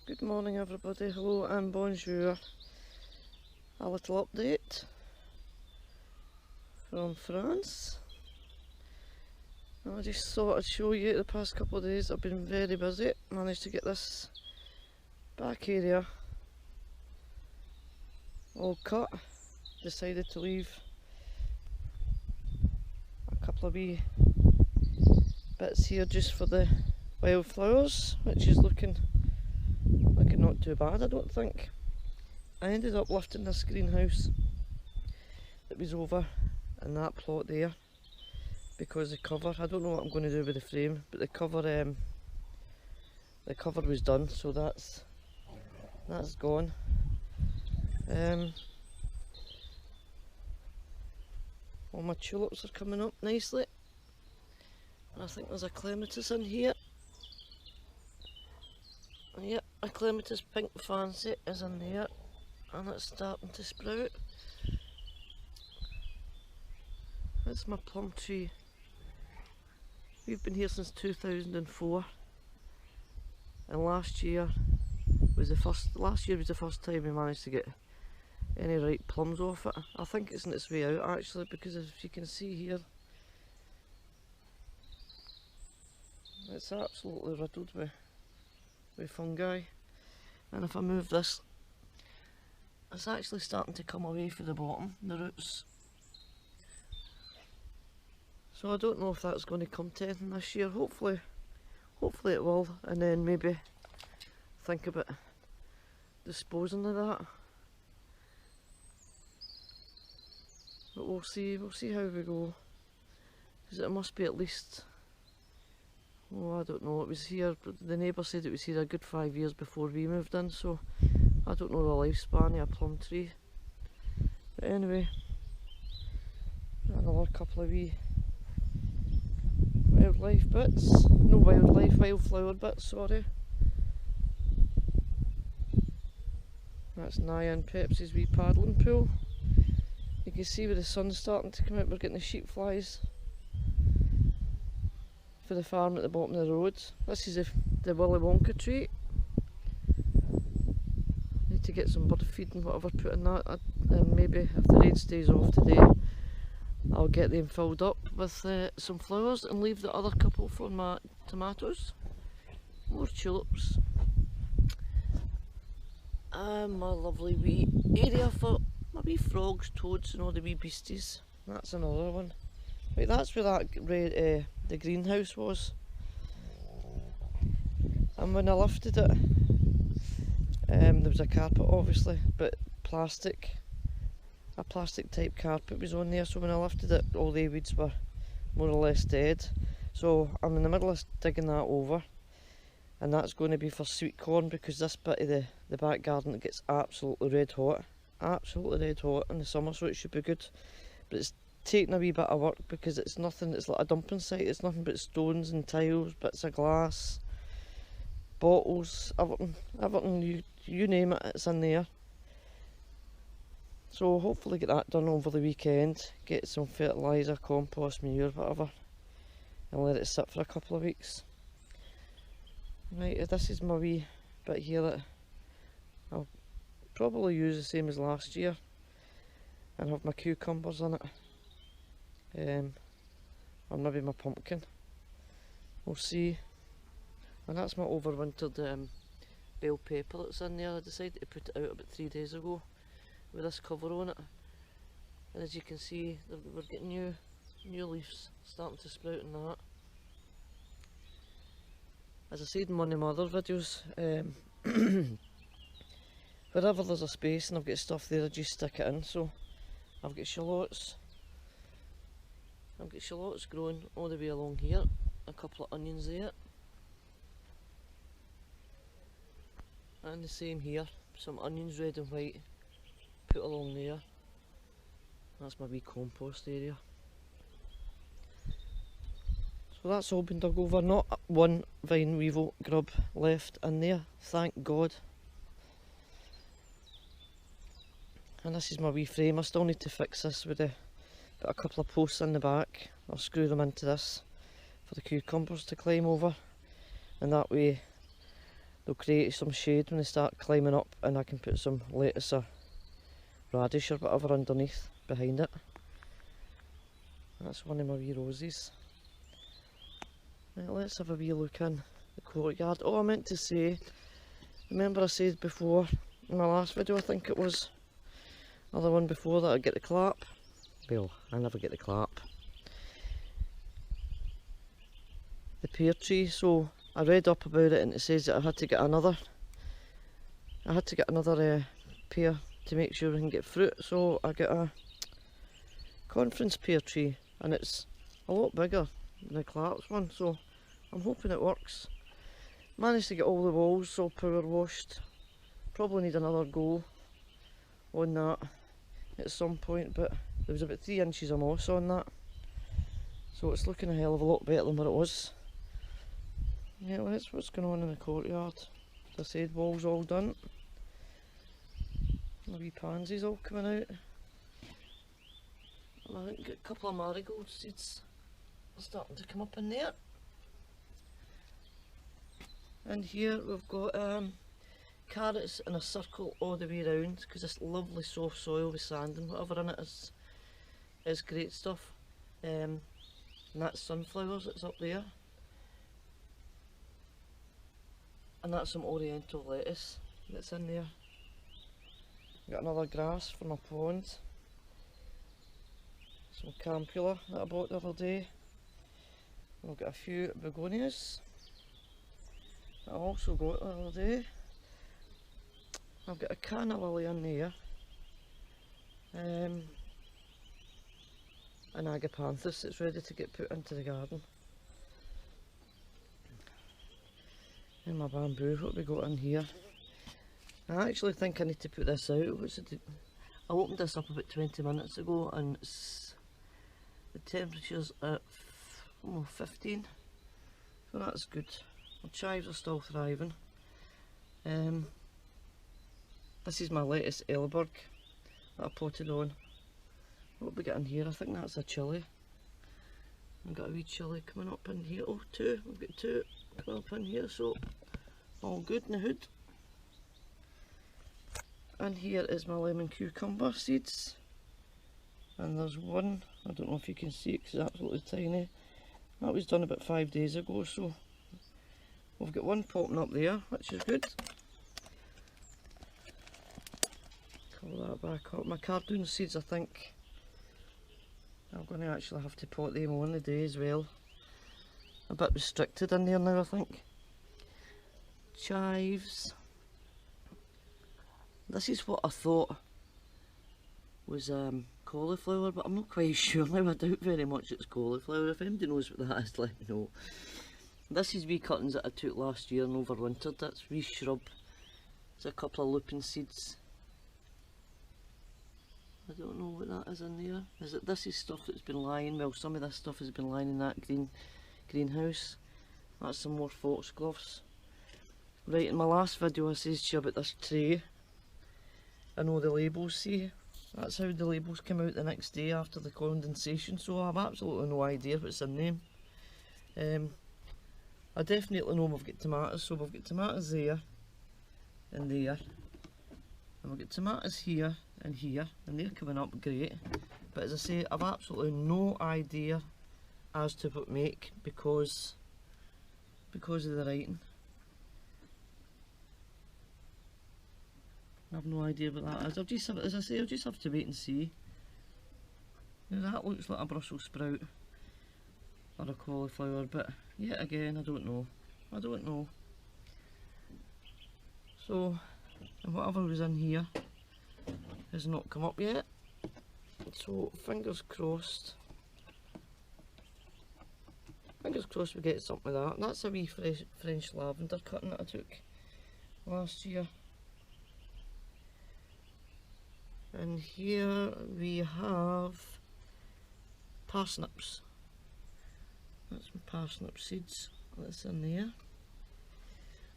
Good morning everybody, hello and bonjour. A little update from France. I just thought I'd show you the past couple of days I've been very busy. Managed to get this back area all cut. Decided to leave a couple of wee bits here just for the wildflowers, which is looking not too bad, I don't think. I ended up lifting this greenhouse that was over in that plot there because the cover, I don't know what I'm going to do with the frame, but the cover was done, so that's gone. All my tulips are coming up nicely. I think there's a clematis in here. Yep, a clematis pink fancy is in there and it's starting to sprout. That's my plum tree. We've been here since 2004 and last year was the first time we managed to get any ripe plums off it. I think it's on its way out actually, because if you can see here, it's absolutely riddled with fungi, and if I move this, it's actually starting to come away from the bottom, the roots. So I don't know if that's going to come to anything this year. Hopefully it will, and then maybe think about disposing of that. But we'll see how we go, because it must be at least, oh, I don't know, it was here, but the neighbour said it was here a good 5 years before we moved in, so I don't know the lifespan of a plum tree. But anyway, another couple of wee wildflower bits, sorry. That's Nyan Pepsi's wee paddling pool. You can see where the sun's starting to come out, we're getting the sheep flies for the farm at the bottom of the road. This is the Willy Wonka tree. Need to get some bird feed and whatever put in that, and maybe if the rain stays off today I'll get them filled up with some flowers and leave the other couple for my tomatoes. More tulips. And my lovely wee area for my wee frogs, toads and all the wee beasties. That's another one. Right, that's where that the greenhouse was, and when I lifted it, there was a carpet obviously, but a plastic type carpet was on there, so when I lifted it all the weeds were more or less dead. So I'm in the middle of digging that over, and that's going to be for sweet corn, because this bit of the back garden gets absolutely red hot in the summer, so it should be good. But it's taking a wee bit of work because it's like a dumping site, it's nothing but stones and tiles, bits of glass, bottles, everything you name it, it's in there. So hopefully get that done over the weekend, get some fertiliser, compost, manure, whatever, and let it sit for a couple of weeks. Right, this is my wee bit here that I'll probably use the same as last year and have my cucumbers in it. Or maybe my pumpkin, we'll see. And that's my overwintered bell pepper that's in there. I decided to put it out about 3 days ago with this cover on it, and as you can see we're getting new leaves starting to sprout in that. As I said in one of my other videos, wherever there's a space and I've got stuff there, I just stick it in. So I've got shallots growing all the way along here, a couple of onions there, and the same here, some onions red and white put along there. That's my wee compost area. So that's all been dug over, not one vine weevil grub left in there, thank God. And this is my wee frame. I still need to fix this with put a couple of posts in the back. I'll screw them into this for the cucumbers to climb over, and that way they'll create some shade when they start climbing up, and I can put some lettuce or radish or whatever underneath behind it. That's one of my wee roses. Right, let's have a wee look in the courtyard. Oh, I meant to say, remember I said before in my last video, I think it was, or the one before, that I'd get the clap. Well, I never get the clap. The pear tree, so I read up about it and it says that I had to get another pear to make sure I can get fruit, so I get a conference pear tree, and it's a lot bigger than the Clarice one, so I'm hoping it works. Managed to get all the walls all power washed. Probably need another go on that at some point, but there was about 3 inches of moss on that, so it's looking a hell of a lot better than what it was. Yeah, that's what's going on in the courtyard. As I said, walls all done. The wee pansies all coming out. And I think a couple of marigold seeds are starting to come up in there. And here we've got carrots in a circle all the way around, because this lovely soft soil with sand and whatever in it is great stuff. And that's sunflowers that's up there. And that's some oriental lettuce that's in there. Got another grass from my pond. Some campula that I bought the other day. And I've got a few begonias that I also got the other day. I've got a canna lily in there. An agapanthus that's ready to get put into the garden. And my bamboo, what we got in here. I actually think I need to put this out. I opened this up about 20 minutes ago, and the temperature's at 15, so that's good. My chives are still thriving. This is my lettuce Elberg that I potted on. What have we got in here? I think that's a chilli. I've got a wee chilli coming up in here. Oh, 2. We've got 2 coming up in here, so all good in the hood. And here is my lemon cucumber seeds. And there's one, I don't know if you can see it because it's absolutely tiny. That was done about 5 days ago, so we've got one popping up there, which is good. Cover that back up. My cardoon seeds, I think I'm going to actually have to pot them on the day as well. A bit restricted in there now, I think. Chives. This is what I thought was cauliflower, but I'm not quite sure now. I doubt very much it's cauliflower. If anybody knows what that is, let me know. This is wee cuttings that I took last year and overwintered. That's wee shrub. There's a couple of lupin seeds. I don't know what that is in there. This is stuff that's been lying, well, some of this stuff has been lying in that greenhouse. That's some more foxgloves. Right, in my last video I said to you about this tray. I know the labels, see? That's how the labels came out the next day after the condensation, so I have absolutely no idea what's in them. I definitely know we've got tomatoes, so we've got tomatoes there and there. And we've got tomatoes here, and they're coming up great. But as I say, I've absolutely no idea as to what make because of the writing. I have no idea what that is. I'll just have, as I say, I'll just have to wait and see. Now that looks like a Brussels sprout or a cauliflower, but yet again, I don't know. I don't know. So, whatever was in here has not come up yet. So, fingers crossed. Fingers crossed we get something like that. And that's a wee French lavender cutting that I took last year. And here we have parsnips. That's my parsnip seeds. That's in there.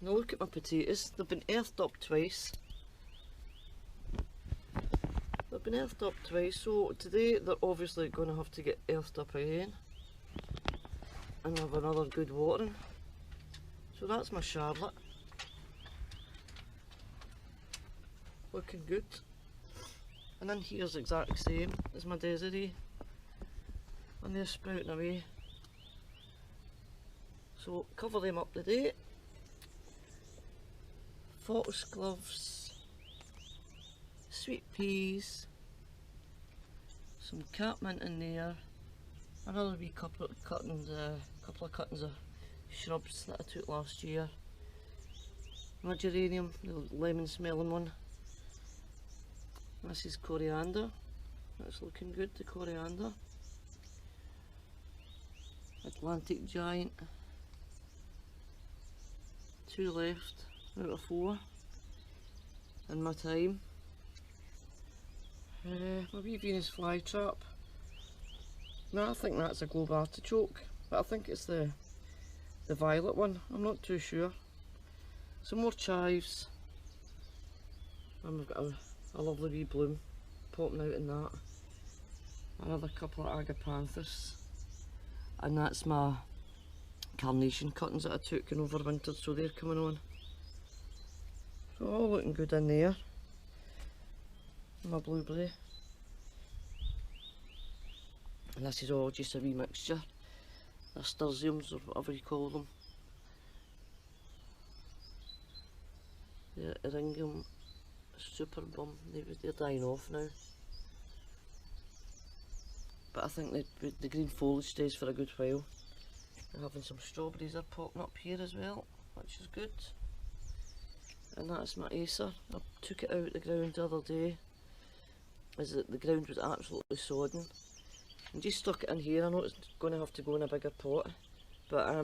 Now look at my potatoes. They've been earthed up twice. So today they're obviously going to have to get earthed up again and have another good watering. So that's my Charlotte. looking good. And then here's exact same as my Desiree, and they're sprouting away. So cover them up today. Foxgloves, sweet peas, some catmint in there, another wee couple of cuttings of shrubs that I took last year. My geranium, the lemon smelling one. This is coriander, that's looking good, the coriander. Atlantic giant, 2 left out of 4 in my time. My wee Venus flytrap. Now I think that's a globe artichoke, but I think it's the violet one, I'm not too sure. Some more chives, and we've got a lovely wee bloom popping out in that. Another couple of agapanthus, and that's my carnation cuttings that I took and overwintered, so they're coming on. So all looking good in there. My blueberry, and this is all just a wee mixture, nasturtiums or whatever you call them. The Eryngium superbum, they're dying off now, but I think the green foliage stays for a good while. We're having some strawberries are popping up here as well, which is good. And that's my Acer. I took it out the ground the other day, as the ground was absolutely sodden, and just stuck it in here. I know it's going to have to go in a bigger pot, but I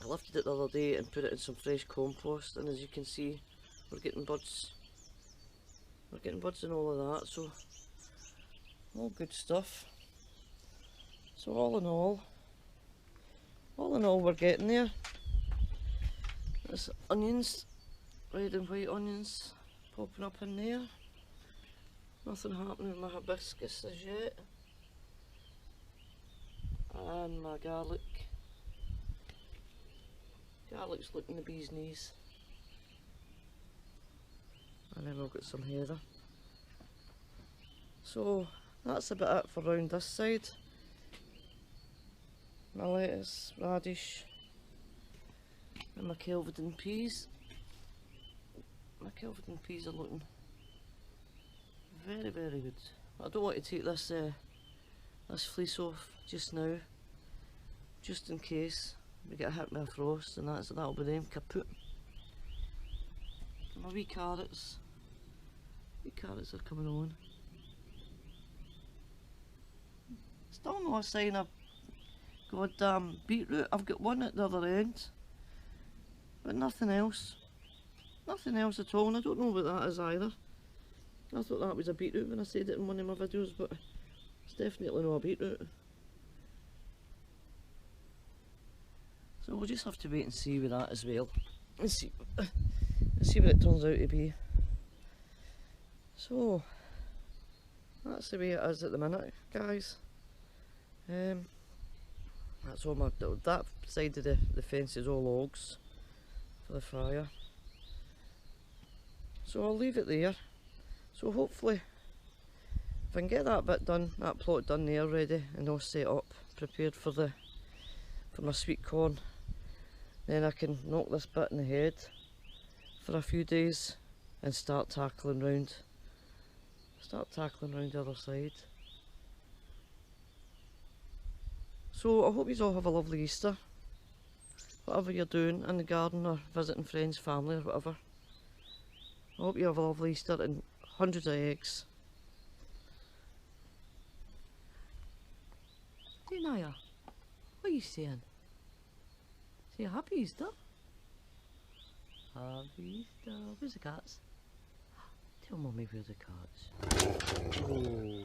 lifted it the other day and put it in some fresh compost, and as you can see, we're getting buds. We're getting buds and all of that, so all good stuff. So all in all we're getting there. There's onions, red and white onions popping up in there. Nothing happening with my hibiscus as yet. And my garlic. Garlic's looking the bee's knees. And then we've got some heather. So that's about it for round this side. My lettuce, radish, and my Kelvedon peas. My Kelvedon peas are looking very, very good. I don't want to take this fleece off just now, just in case we get hit by a frost, and that'll be them kaput. My wee carrots are coming on. Still no sign of goddamn beetroot. I've got one at the other end, but nothing else. Nothing else at all, and I don't know what that is either. I thought that was a beetroot when I said it in one of my videos, but it's definitely not a beetroot. So we'll just have to wait and see with that as well, and see what it turns out to be. So that's the way it is at the minute, guys. That's all that side of the fence is all logs for the fire. So I'll leave it there. So hopefully, if I can get that bit done, that plot done there ready and all set up, prepared for my sweet corn, then I can knock this bit in the head for a few days and start tackling round the other side. So I hope you all have a lovely Easter, whatever you're doing in the garden or visiting friends, family or whatever. I hope you have a lovely Easter and hundreds of eggs. Hey Naya, what are you saying? Say happy Easter. Happy Easter. Where's the cats? Tell Mummy where the cats. Oh,